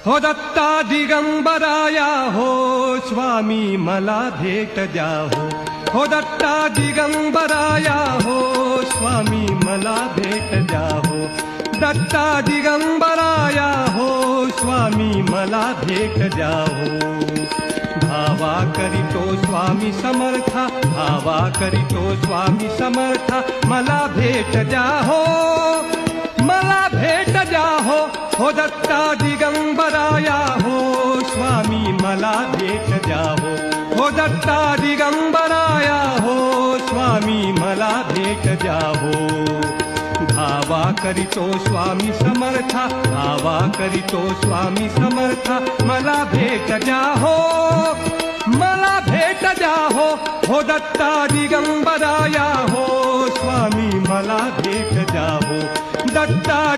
हो दत्ता दिगंबराया हो स्वामी मला भेट द्या हो दत्ता दिगंबराया हो स्वामी मला भेट द्या हो दत्ता दिगंबराया हो स्वामी मला भेट द्या हो धावा करीतो स्वामी समर्था धावा करीतो स्वामी समर्था मला भेट द्या हो मला भेट द्या हो दत्ता दिगंबराया हो स्वामी मला भेट द्या हो दत्ता दिगंबराया हो स्वामी मला भेट द्या हो धावा करीतो स्वामी समर्था धावा करीतो स्वामी समर्था मला भेट द्या हो मला भेट द्या हो दत्ता दिगंबराया हो स्वामी मला भेट द्या हो दत्ता